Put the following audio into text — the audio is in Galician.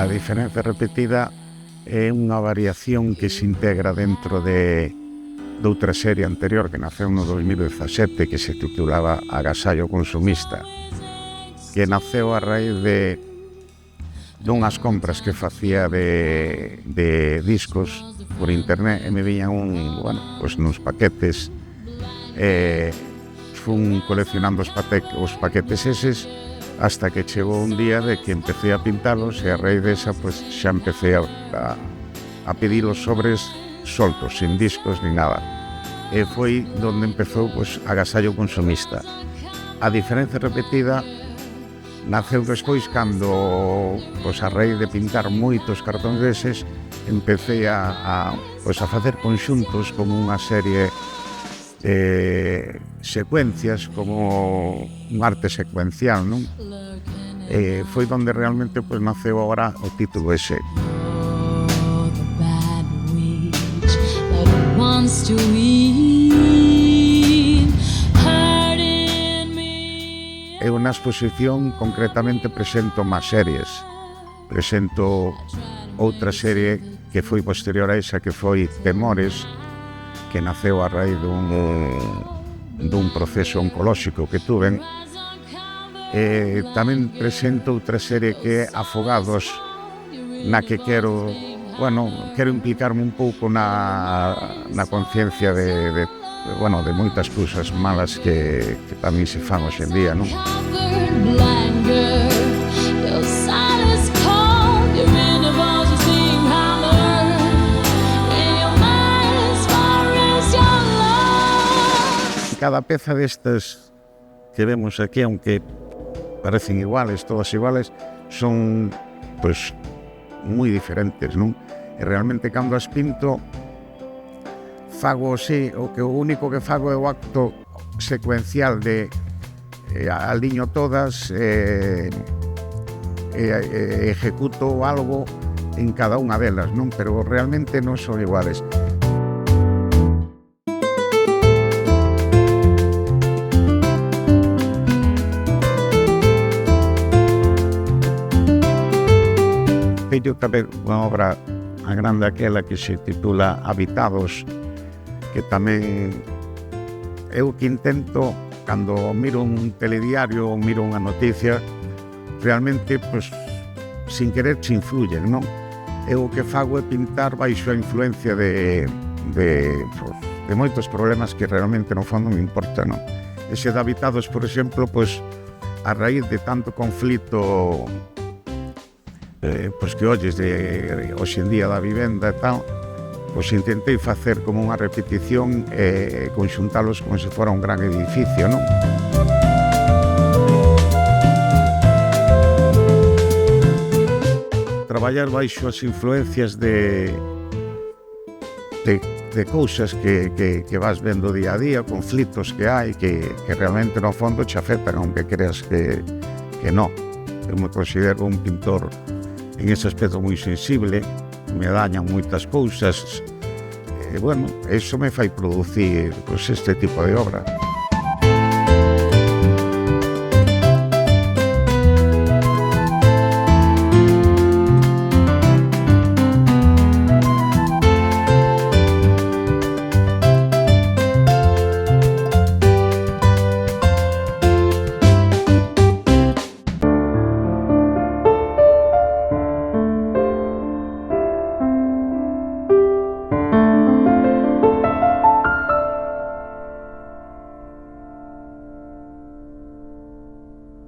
A diferencia repetida é unha variación que se integra dentro de outra serie anterior que naceu no 2017 que se titulaba Agasallo consumista, que naceu a raíz de dunhas compras que facía de discos por internet e me viñan nos paquetes, fun coleccionando os paquetes eses hasta que chegou un día de que empecé a pintalos e a raíz desa xa empecé a pedir os sobres soltos, sin discos ni nada, e foi donde empezou Agasallo consumista. A diferencia repetida naceu despois cando a raíz de pintar moitos cartóns deses empecé a facer conxuntos como unha serie secuencias, como un arte secuencial, non? Foi donde realmente naceu agora o título ese. Eu na exposición concretamente presento máis series. Presento outra serie que foi posterior a esa, que foi Temores, que naceu a raíz dun proceso oncolóxico que tuven. Tamén presento outra serie que é Afogados, na que quero implicarme un pouco na conciencia de moitas cousas malas que tamén se fan hoxe en día, non? Cada peza destas que vemos aquí, aunque parecen iguales, todas iguales, son moi diferentes, non? E realmente cando as pinto fago así, o único que fago é o acto secuencial de aliño todas e ejecuto algo en cada unha delas, non? Pero realmente non son iguales. Teño tamén unha obra a grande aquela que se titula Habitados, que tamén é o que intento cando miro un telediario ou miro unha noticia, realmente, sin querer se influyen, non? Eu o que fago é pintar baixo a influencia de moitos problemas que realmente no fondo me importan, non? Ese de Habitados, por exemplo, a raíz de tanto conflito que olles de hoxe en día da vivenda e tal, intentei facer como unha repetición e conxuntalos como se fora un gran edificio, non? Traballar baixo as influencias de cousas que vas vendo día a día, conflitos que hai, que realmente no fondo te afectan, aunque creas que non. Eu me considero un pintor en ese aspecto moi sensible, me dañan moitas cousas, e eso me fai producir este tipo de obra.